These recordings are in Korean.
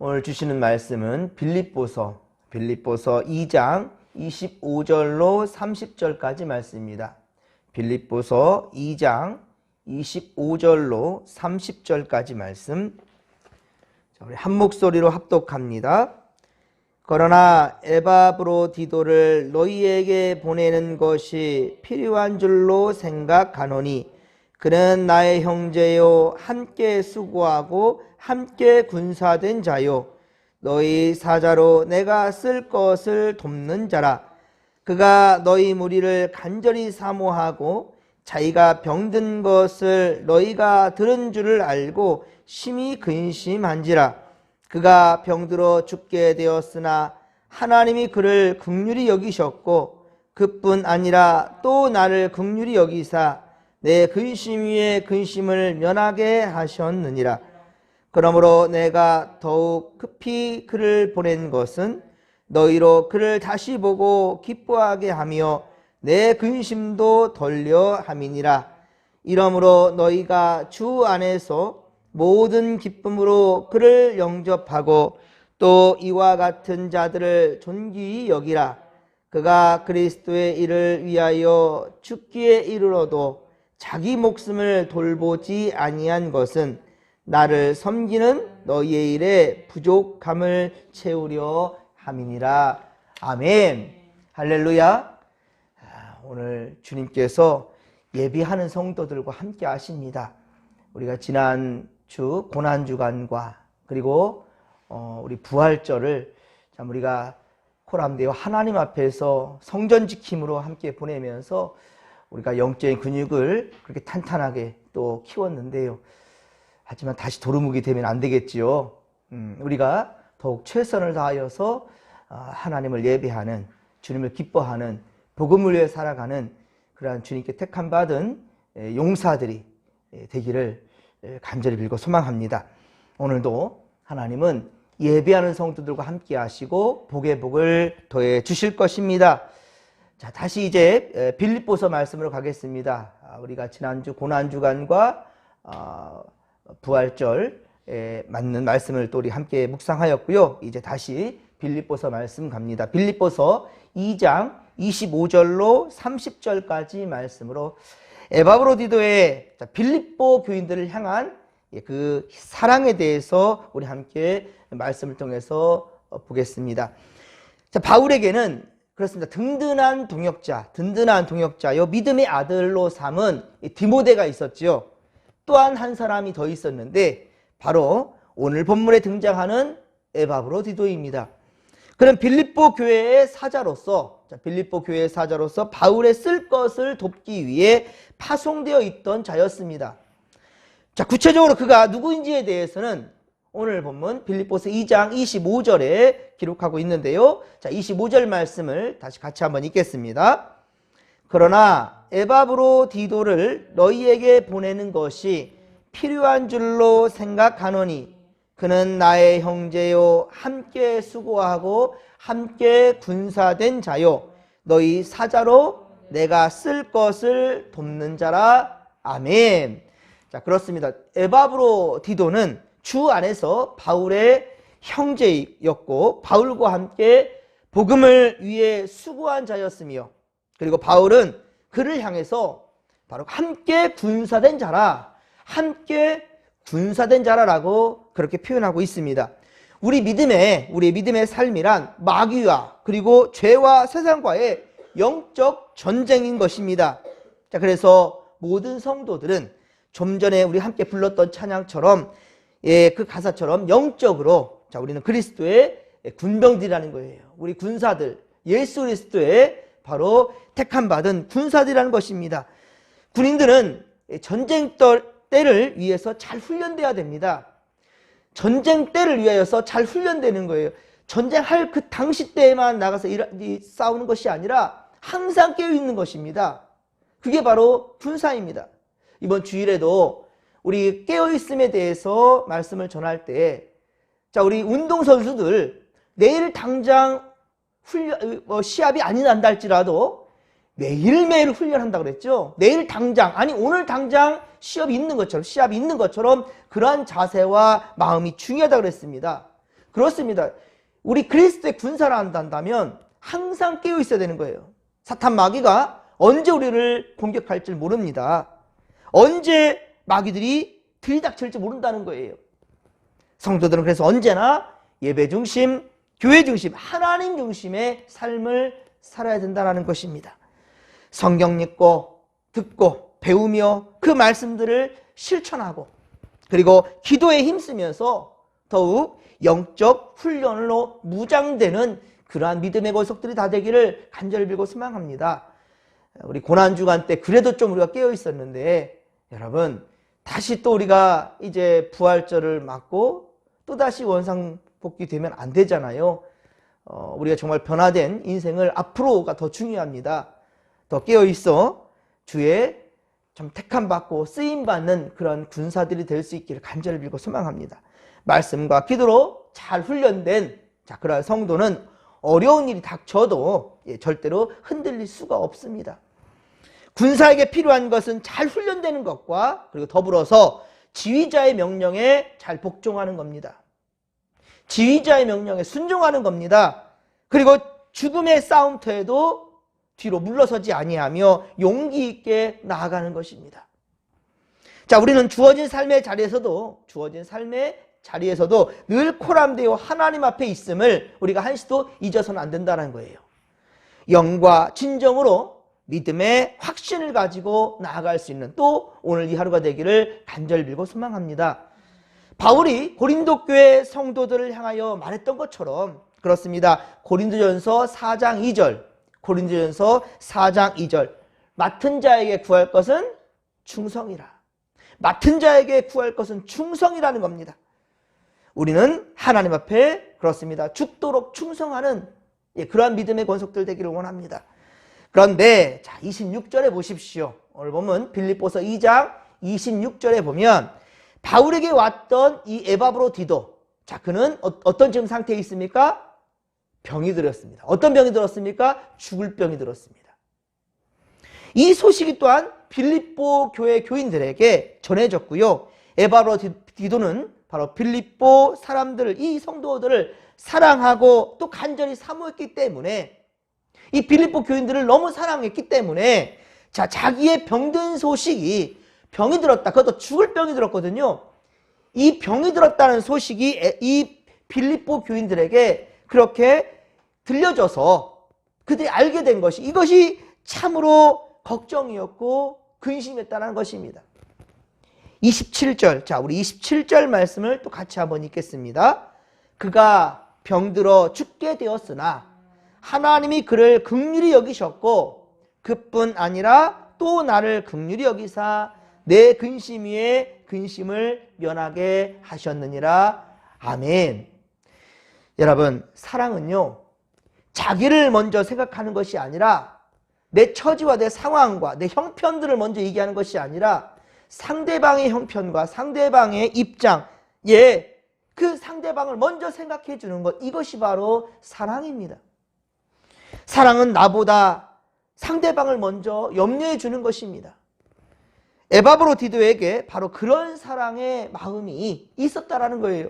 오늘 주시는 말씀은 빌립보서 2장 25절로 30절까지 말씀입니다. 빌립보서 2장 25절로 30절까지 말씀. 우리 한 목소리로 합독합니다. 그러나 에바브로디도를 너희에게 보내는 것이 필요한 줄로 생각하노니 그는 나의 형제요 함께 수고하고 함께 군사된 자요 너희 사자로 내가 쓸 것을 돕는 자라. 그가 너희 무리를 간절히 사모하고 자기가 병든 것을 너희가 들은 줄을 알고 심히 근심한지라. 그가 병들어 죽게 되었으나 하나님이 그를 긍휼히 여기셨고 그뿐 아니라 또 나를 긍휼히 여기사 내 근심 위에 근심을 면하게 하셨느니라. 그러므로 내가 더욱 급히 그를 보낸 것은 너희로 그를 다시 보고 기뻐하게 하며 내 근심도 덜려 함이니라. 이러므로 너희가 주 안에서 모든 기쁨으로 그를 영접하고 또 이와 같은 자들을 존귀히 여기라. 그가 그리스도의 일을 위하여 죽기에 이르러도 자기 목숨을 돌보지 아니한 것은 나를 섬기는 너희의 일에 부족함을 채우려 함이니라. 아멘. 할렐루야. 오늘 주님께서 예비하는 성도들과 함께 하십니다. 우리가 지난 주 고난주간과 그리고 우리 부활절을 참 우리가 코람데오 하나님 앞에서 성전 지킴으로 함께 보내면서 우리가 영적인 근육을 그렇게 탄탄하게 또 키웠는데요. 하지만 다시 도루묵이 되면 안 되겠지요. 우리가 더욱 최선을 다하여서 하나님을 예배하는, 주님을 기뻐하는, 복음을 위해 살아가는 그러한 주님께 택함 받은 용사들이 되기를 간절히 빌고 소망합니다. 오늘도 하나님은 예배하는 성도들과 함께 하시고 복의 복을 더해 주실 것입니다. 자, 다시 이제 빌립보서 말씀으로 가겠습니다. 우리가 지난주 고난주간과 부활절에 맞는 말씀을 또 우리 함께 묵상하였고요. 이제 다시 빌립보서 말씀 갑니다. 빌립보서 2장 25절로 30절까지 말씀으로 에바브로디도의 빌립보 교인들을 향한 그 사랑에 대해서 우리 함께 말씀을 통해서 보겠습니다. 자, 바울에게는 그렇습니다. 든든한 동역자요 믿음의 아들로 삼은 디모데가 있었지요. 또한 한 사람이 더 있었는데 바로 오늘 본문에 등장하는 에바브로디도입니다. 그는 빌립보 교회의 사자로서 바울의 쓸 것을 돕기 위해 파송되어 있던 자였습니다. 자, 구체적으로 그가 누구인지에 대해서는 오늘 본문 빌립보서 2장 25절에 기록하고 있는데요. 자, 25절 말씀을 다시 같이 한번 읽겠습니다. 그러나 에바브로디도를 너희에게 보내는 것이 필요한 줄로 생각하노니 그는 나의 형제요 함께 수고하고 함께 군사된 자요 너희 사자로 내가 쓸 것을 돕는 자라. 아멘. 자, 그렇습니다. 에바브로디도는 주 안에서 바울의 형제였고 바울과 함께 복음을 위해 수고한 자였으며 그리고 바울은 그를 향해서 바로 함께 군사된 자라라고 그렇게 표현하고 있습니다. 우리 믿음의 삶이란 마귀와 그리고 죄와 세상과의 영적 전쟁인 것입니다. 자, 그래서 모든 성도들은 좀 전에 우리 함께 불렀던 찬양처럼 그 가사처럼 영적으로 우리는 그리스도의 군병들이라는 거예요. 우리 군사들, 예수 그리스도의 바로 택함받은 군사들이라는 것입니다. 군인들은 전쟁 때를 위해서 잘 훈련돼야 됩니다. 전쟁 때를 위하여서 잘 훈련되는 거예요. 전쟁할 그 당시 때에만 나가서 싸우는 것이 아니라 항상 깨어있는 것입니다. 그게 바로 군사입니다. 이번 주일에도 우리 깨어있음에 대해서 말씀을 전할 때, 자, 우리 운동선수들 내일 당장 시합이 아니 난다 할지라도 매일매일 훈련한다고 그랬죠. 내일 당장, 아니 오늘 당장 시합이 있는 것처럼 그러한 자세와 마음이 중요하다고 그랬습니다. 그렇습니다. 우리 그리스도의 군사를 한다면 항상 깨어 있어야 되는 거예요. 사탄 마귀가 언제 우리를 공격할지 모릅니다. 언제 마귀들이 들이닥칠지 모른다는 거예요. 성도들은 그래서 언제나 예배 중심, 교회 중심, 하나님 중심의 삶을 살아야 된다는 것입니다. 성경 읽고 듣고 배우며 그 말씀들을 실천하고 그리고 기도에 힘쓰면서 더욱 영적 훈련으로 무장되는 그러한 믿음의 권속들이 다 되기를 간절히 빌고 소망합니다. 우리 고난주간 때 그래도 좀 우리가 깨어 있었는데 여러분 다시 또 우리가 이제 부활절을 맞고 또다시 원상복귀 되면 안 되잖아요. 우리가 정말 변화된 인생을 앞으로가 더 중요합니다. 더 깨어 있어 주의 좀 택함받고 쓰임받는 그런 군사들이 될 수 있기를 간절히 빌고 소망합니다. 말씀과 기도로 잘 훈련된 그러한 성도는 어려운 일이 닥쳐도 절대로 흔들릴 수가 없습니다. 군사에게 필요한 것은 잘 훈련되는 것과 그리고 더불어서 지휘자의 명령에 잘 복종하는 겁니다. 지휘자의 명령에 순종하는 겁니다. 그리고 죽음의 싸움터에도 뒤로 물러서지 아니하며 용기 있게 나아가는 것입니다. 자, 우리는 주어진 삶의 자리에서도 늘 코람되어 하나님 앞에 있음을 우리가 한시도 잊어서는 안 된다는 거예요. 영과 진정으로 믿음의 확신을 가지고 나아갈 수 있는 또 오늘 이 하루가 되기를 간절히 빌고 소망합니다. 바울이 고린도 교회 성도들을 향하여 말했던 것처럼 그렇습니다. 고린도전서 4장 2절 맡은 자에게 구할 것은 충성이라. 맡은 자에게 구할 것은 충성이라는 겁니다. 우리는 하나님 앞에 그렇습니다. 죽도록 충성하는 그러한 믿음의 권속들 되기를 원합니다. 그런데 26절에 보십시오. 오늘 보면 빌립보서 2장 26절에 보면 바울에게 왔던 이 에바브로디도, 그는 어떤 지금 상태에 있습니까? 병이 들었습니다. 어떤 병이 들었습니까? 죽을 병이 들었습니다. 이 소식이 또한 빌립보 교회 교인들에게 전해졌고요. 에바브로디도는 바로 빌립보 사람들을, 이 성도들을 사랑하고 또 간절히 사모했기 때문에, 이 빌립보 교인들을 너무 사랑했기 때문에 자기의 병든 소식이, 병이 들었다, 그것도 죽을 병이 들었거든요. 이 병이 들었다는 소식이 이 빌립보 교인들에게 그렇게 들려져서 그들이 알게 된 것이, 이것이 참으로 걱정이었고 근심했다는 것입니다. 27절, 우리 27절 말씀을 또 같이 한번 읽겠습니다. 그가 병들어 죽게 되었으나 하나님이 그를 긍휼히 여기셨고 그뿐 아니라 또 나를 긍휼히 여기사 내 근심 위에 근심을 면하게 하셨느니라. 아멘. 여러분, 사랑은요, 자기를 먼저 생각하는 것이 아니라 내 처지와 내 상황과 내 형편들을 먼저 얘기하는 것이 아니라 상대방의 형편과 상대방의 입장, 그 상대방을 먼저 생각해 주는 것, 이것이 바로 사랑입니다. 사랑은 나보다 상대방을 먼저 염려해 주는 것입니다. 에바브로디도에게 바로 그런 사랑의 마음이 있었다라는 거예요.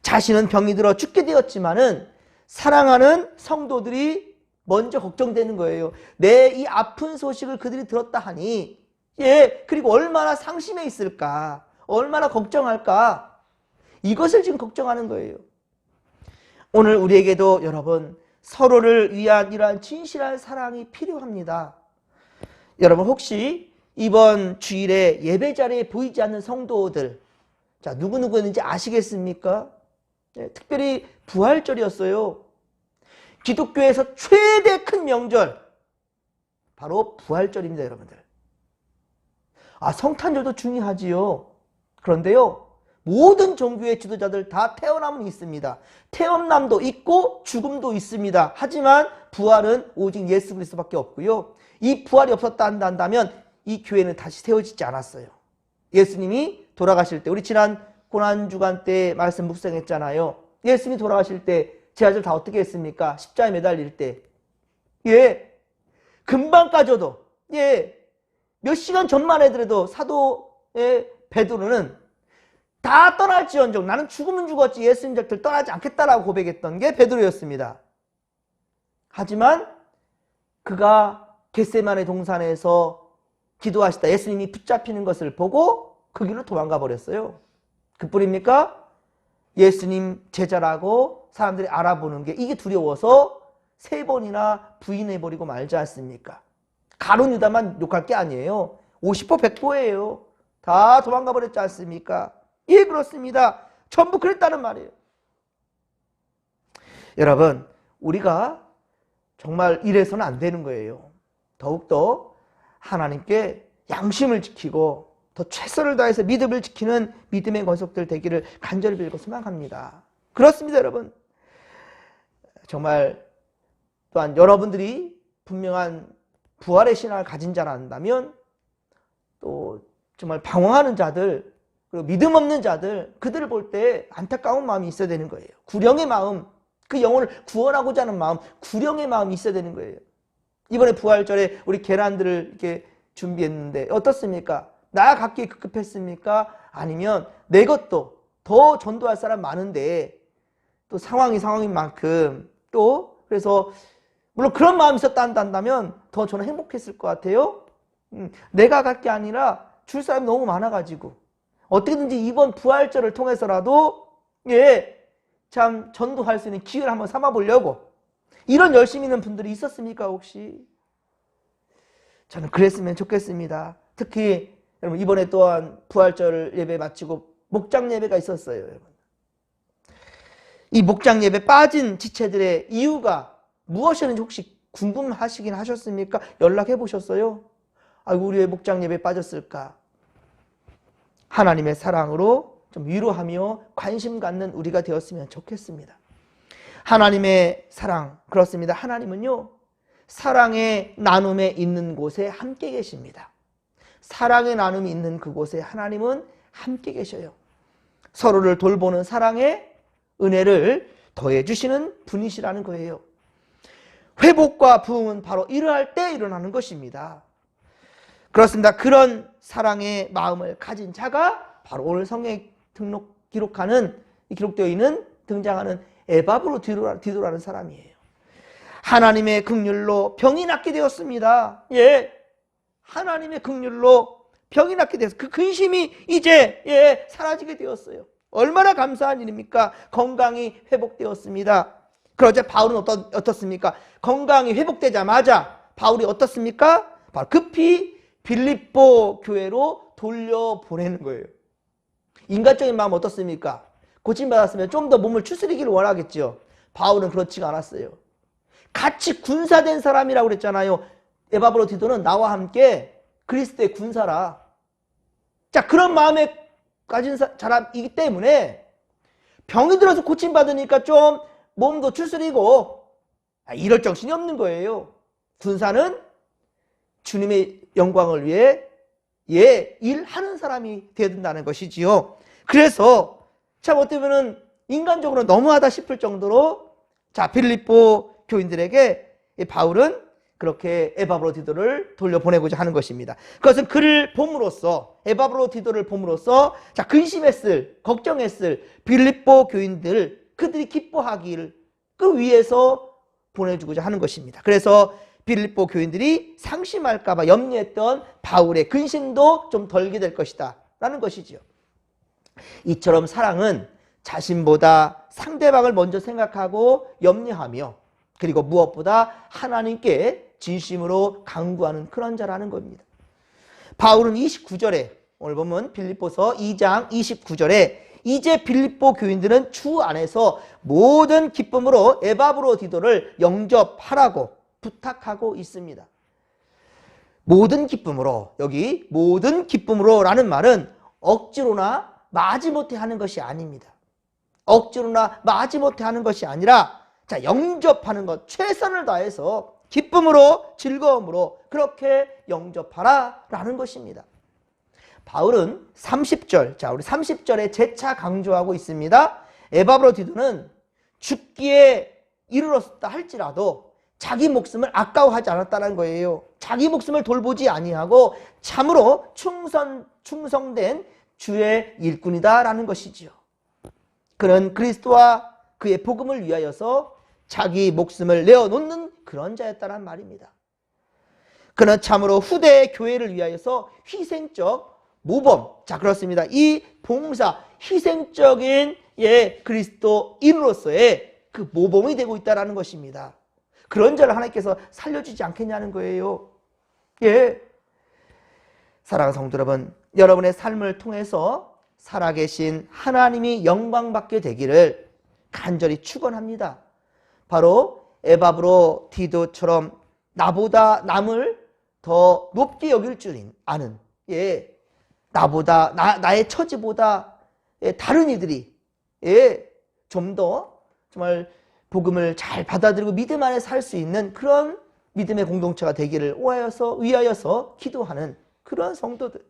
자신은 병이 들어 죽게 되었지만은 사랑하는 성도들이 먼저 걱정되는 거예요. 내 이 아픈 소식을 그들이 들었다 하니, 그리고 얼마나 상심해 있을까, 얼마나 걱정할까, 이것을 지금 걱정하는 거예요. 오늘 우리에게도 여러분, 서로를 위한 이러한 진실한 사랑이 필요합니다. 여러분, 혹시 이번 주일에 예배 자리에 보이지 않는 성도들, 누구누구인지 아시겠습니까? 특별히 부활절이었어요. 기독교에서 최대 큰 명절, 바로 부활절입니다, 여러분들. 성탄절도 중요하지요. 그런데요, 모든 종교의 지도자들 다 태어남은 있습니다. 태어남도 있고 죽음도 있습니다. 하지만 부활은 오직 예수 그리스도밖에 없고요. 이 부활이 없었다 한다면 이 교회는 다시 세워지지 않았어요. 예수님이 돌아가실 때, 우리 지난 고난주간 때 말씀 묵상했잖아요. 예수님이 돌아가실 때 제자들 다 어떻게 했습니까? 십자가에 매달릴 때, 금방 까져도, 몇 시간 전만 해더라도 사도의 베드로는 다 떠날지언정 나는 죽으면 죽었지 예수님 곁을 떠나지 않겠다라고 고백했던 게 베드로였습니다. 하지만 그가 겟세마네 동산에서 기도하시다 예수님이 붙잡히는 것을 보고 그 길로 도망가 버렸어요. 그뿐입니까? 예수님 제자라고 사람들이 알아보는 게 이게 두려워서 3번이나 부인해버리고 말지 않습니까? 가룟 유다만 욕할 게 아니에요. 50% 100%예요. 다 도망가 버렸지 않습니까? 예, 그렇습니다. 전부 그랬다는 말이에요. 여러분, 우리가 정말 이래서는 안 되는 거예요. 더욱더 하나님께 양심을 지키고 더 최선을 다해서 믿음을 지키는 믿음의 권속들 되기를 간절히 빌고 소망합니다. 그렇습니다, 여러분. 정말 또한 여러분들이 분명한 부활의 신앙을 가진 자란다면 또 정말 방황하는 자들 그리고 믿음 없는 자들 그들을 볼 때 안타까운 마음이 있어야 되는 거예요. 구령의 마음, 그 영혼을 구원하고자 하는 마음, 구령의 마음이 있어야 되는 거예요. 이번에 부활절에 우리 계란들을 이렇게 준비했는데 어떻습니까? 나 갖기에 급급했습니까? 아니면 내 것도 더 전도할 사람 많은데 또 상황인 만큼 또 그래서 물론 그런 마음이 있었다 한다면 더 저는 행복했을 것 같아요. 내가 갈 게 아니라 줄 사람이 너무 많아가지고 어떻게든지 이번 부활절을 통해서라도 참 전도할 수 있는 기회를 한번 삼아보려고 이런 열심히 있는 분들이 있었습니까 혹시? 저는 그랬으면 좋겠습니다. 특히 여러분 이번에 또한 부활절 예배 마치고 목장 예배가 있었어요. 여러분. 이 목장 예배 빠진 지체들의 이유가 무엇이었는지 혹시 궁금하시긴 하셨습니까? 연락해 보셨어요? 아이고 우리 왜 목장 예배 빠졌을까? 하나님의 사랑으로 좀 위로하며 관심 갖는 우리가 되었으면 좋겠습니다. 하나님의 사랑, 그렇습니다. 하나님은요 사랑의 나눔에 있는 곳에 함께 계십니다. 사랑의 나눔이 있는 그곳에 하나님은 함께 계셔요. 서로를 돌보는 사랑의 은혜를 더해 주시는 분이시라는 거예요. 회복과 부흥은 바로 이러할 때 일어나는 것입니다. 그렇습니다. 그런 사랑의 마음을 가진 자가 바로 오늘 성경에 기록되어 있는 등장하는 에바브로 디도라는 사람이에요. 하나님의 긍휼로 병이 낫게 되었습니다. 예, 하나님의 긍휼로 병이 낫게 되었어요. 그 근심이 이제 사라지게 되었어요. 얼마나 감사한 일입니까? 건강이 회복되었습니다. 그러자 바울은 어떻습니까? 건강이 회복되자마자 바울이 어떻습니까? 바로 급히 빌립보 교회로 돌려보내는 거예요. 인간적인 마음 어떻습니까? 고침받았으면 좀 더 몸을 추스리기를 원하겠죠. 바울은 그렇지가 않았어요. 같이 군사된 사람이라고 그랬잖아요. 에바브로 디도는 나와 함께 그리스도의 군사라. 자, 그런 마음에 가진 사람이기 때문에 병이 들어서 고침받으니까 좀 몸도 추스리고 이럴 정신이 없는 거예요. 군사는 주님의 영광을 위해 일하는 사람이 되어야 된다는 것이지요. 그래서 참 어떻게 보면 인간적으로 너무하다 싶을 정도로 빌립보 교인들에게 바울은 그렇게 에바브로 디도를 돌려보내고자 하는 것입니다. 그것은 그를 봄으로써 에바브로 디도를 봄으로써 근심했을 걱정했을 빌립보 교인들 그들이 기뻐하기를 그 위에서 보내주고자 하는 것입니다. 그래서 빌립보 교인들이 상심할까 봐 염려했던 바울의 근심도 좀 덜게 될 것이다 라는 것이지요. 이처럼 사랑은 자신보다 상대방을 먼저 생각하고 염려하며 그리고 무엇보다 하나님께 진심으로 간구하는 그런 자라는 겁니다. 바울은 29절에 오늘 보면 빌립보서 2장 29절에 이제 빌립보 교인들은 주 안에서 모든 기쁨으로 에바브로 디도를 영접하라고 부탁하고 있습니다. 모든 기쁨으로, 여기 모든 기쁨으로 라는 말은 억지로나 마지못해 하는 것이 아닙니다. 억지로나 마지못해 하는 것이 아니라 영접하는 것, 최선을 다해서 기쁨으로 즐거움으로 그렇게 영접하라 라는 것입니다. 바울은 30절, 우리 30절에 재차 강조하고 있습니다. 에바브로 디도는 죽기에 이르렀다 할지라도 자기 목숨을 아까워하지 않았다는 거예요. 자기 목숨을 돌보지 아니하고 참으로 충성된 주의 일꾼이다라는 것이지요. 그는 그리스도와 그의 복음을 위하여서 자기 목숨을 내어놓는 그런 자였다는 말입니다. 그는 참으로 후대의 교회를 위하여서 희생적 모범, 자 그렇습니다. 이 봉사, 희생적인 그리스도인으로서의 그 모범이 되고 있다는 것입니다. 그런 자를 하나님께서 살려주지 않겠냐는 거예요. 사랑하는 성도 여러분, 여러분의 삶을 통해서 살아계신 하나님이 영광받게 되기를 간절히 축원합니다. 바로 에바브로 디도처럼 나보다 남을 더 높게 여길 줄 아는, 나보다 나의 처지보다 다른 이들이 좀 더 정말 복음을 잘 받아들이고 믿음 안에 살 수 있는 그런 믿음의 공동체가 되기를 위하여서 기도하는 그런 성도들,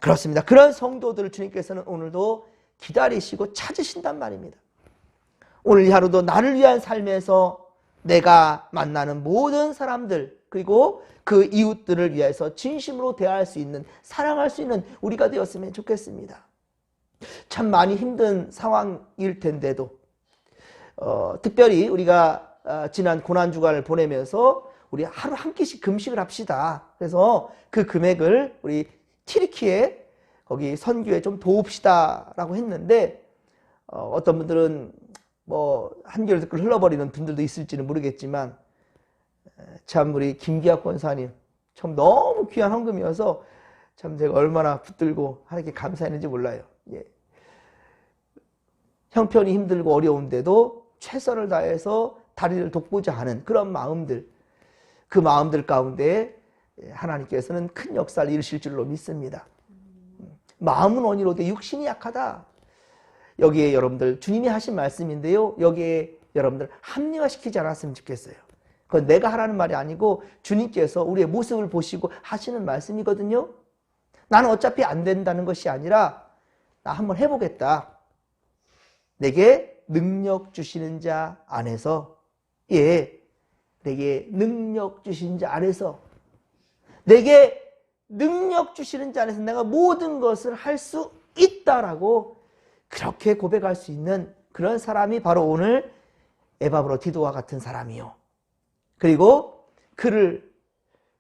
그렇습니다. 그런 성도들을 주님께서는 오늘도 기다리시고 찾으신단 말입니다. 오늘 이 하루도 나를 위한 삶에서 내가 만나는 모든 사람들, 그리고 그 이웃들을 위해서 진심으로 대할 수 있는, 사랑할 수 있는 우리가 되었으면 좋겠습니다. 참 많이 힘든 상황일 텐데도 특별히 우리가 지난 고난주간을 보내면서 우리 하루 한 끼씩 금식을 합시다. 그래서 그 금액을 우리 튀르키예 거기 선교에 좀 도웁시다 라고 했는데, 어떤 분들은 뭐 한겨울 댓글 흘러버리는 분들도 있을지는 모르겠지만, 참 우리 김기학 권사님 참 너무 귀한 헌금이어서 참 제가 얼마나 붙들고 하나님께 감사했는지 몰라요. 형편이 힘들고 어려운데도 최선을 다해서 다리를 돕고자 하는 그런 마음들, 그 마음들 가운데 하나님께서는 큰 역사를 이루실 줄로 믿습니다. 마음은 원이로되 육신이 약하다. 여기에 여러분들 주님이 하신 말씀인데요, 여기에 여러분들 합리화시키지 않았으면 좋겠어요. 그건 내가 하라는 말이 아니고 주님께서 우리의 모습을 보시고 하시는 말씀이거든요. 나는 어차피 안 된다는 것이 아니라 나 한번 해보겠다. 내게 능력 주시는 자 안에서, 내게 능력 주시는 자 안에서, 내게 능력 주시는 자 안에서 내가 모든 것을 할 수 있다라고 그렇게 고백할 수 있는 그런 사람이 바로 오늘 에바브로 디도와 같은 사람이요. 그리고 그를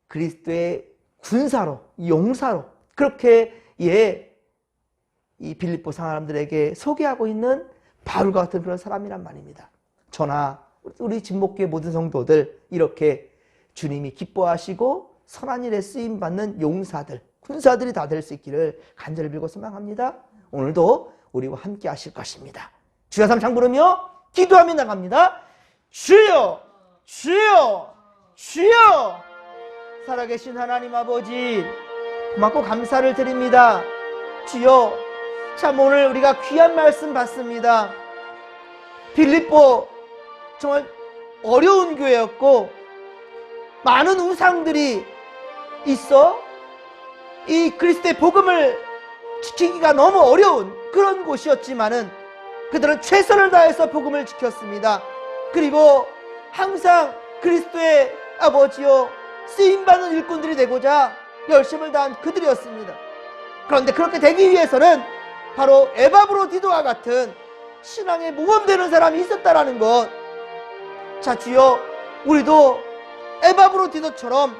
그리스도의 군사로, 용사로 그렇게 이 빌립보 사람들에게 소개하고 있는 바울과 같은 그런 사람이란 말입니다. 저나 우리 진목교의 모든 성도들, 이렇게 주님이 기뻐하시고 선한 일에 쓰임받는 용사들, 군사들이 다 될 수 있기를 간절히 빌고 소망합니다. 오늘도 우리와 함께 하실 것입니다. 주여 삼창 부르며 기도하며 나갑니다. 주여, 주여, 주여. 살아계신 하나님 아버지, 고맙고 감사를 드립니다. 주여, 참 오늘 우리가 귀한 말씀 받습니다. 빌립보 정말 어려운 교회였고 많은 우상들이 있어 이 그리스도의 복음을 지키기가 너무 어려운 그런 곳이었지만은 그들은 최선을 다해서 복음을 지켰습니다. 그리고 항상 그리스도의 아버지요 쓰임받는 일꾼들이 되고자 열심을 다한 그들이었습니다. 그런데 그렇게 되기 위해서는 바로 에바브로 디도와 같은 신앙에 모범되는 사람이 있었다라는 것. 자, 주여, 우리도 에바브로 디도처럼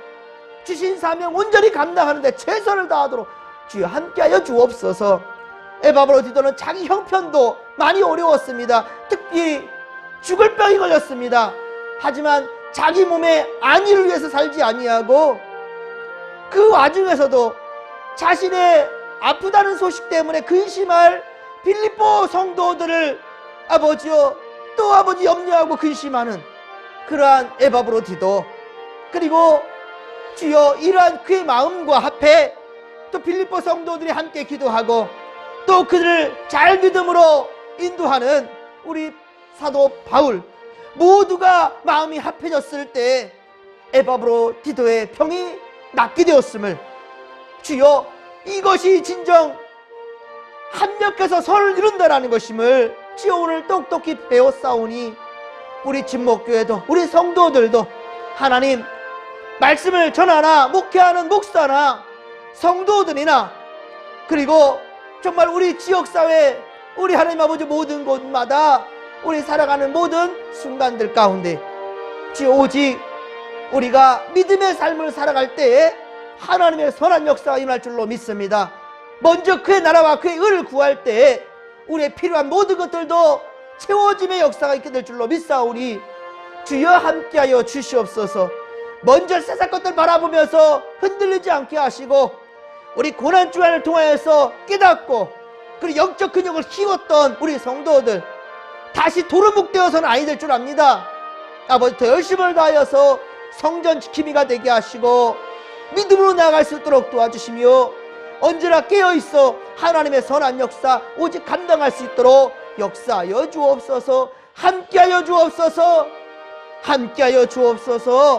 주신 사명 온전히 감당하는데 최선을 다하도록 주여 함께하여 주옵소서. 에바브로 디도는 자기 형편도 많이 어려웠습니다. 특히 죽을 병이 걸렸습니다. 하지만 자기 몸의 안위를 위해서 살지 아니하고 그 와중에서도 자신의 아프다는 소식 때문에 근심할 빌립보 성도들을 아버지요 또 아버지 염려하고 근심하는 그러한 에바브로 디도, 그리고 주여 이러한 그의 마음과 합해 또 빌립보 성도들이 함께 기도하고 또 그들을 잘 믿음으로 인도하는 우리 사도 바울, 모두가 마음이 합해졌을 때 에바브로 디도의 병이 낫게 되었음을, 주여 이것이 진정 합력해서 선을 이룬다라는 것임을 주여 오늘 똑똑히 배웠사오니 우리 진목교회도 우리 성도들도 하나님 말씀을 전하나 목회하는 목사나 성도들이나 그리고 정말 우리 지역사회, 우리 하나님 아버지 모든 곳마다 우리 살아가는 모든 순간들 가운데 주여 오직 우리가 믿음의 삶을 살아갈 때에 하나님의 선한 역사가 일어날 줄로 믿습니다. 먼저 그의 나라와 그의 의를 구할 때에 우리의 필요한 모든 것들도 채워짐의 역사가 있게 될 줄로 믿사오니 주여 함께하여 주시옵소서. 먼저 세상 것들 바라보면서 흔들리지 않게 하시고 우리 고난주간을 통하여서 깨닫고 그리고 영적 근육을 키웠던 우리 성도들 다시 도루묵되어서는 아니 될 줄 압니다. 아버지 더 열심을 다하여서 성전 지킴이가 되게 하시고 믿음으로 나아갈 수 있도록 도와주시며 언제나 깨어있어 하나님의 선한 역사 오직 감당할 수 있도록 역사하여 주옵소서. 함께하여 주옵소서. 함께하여 주옵소서.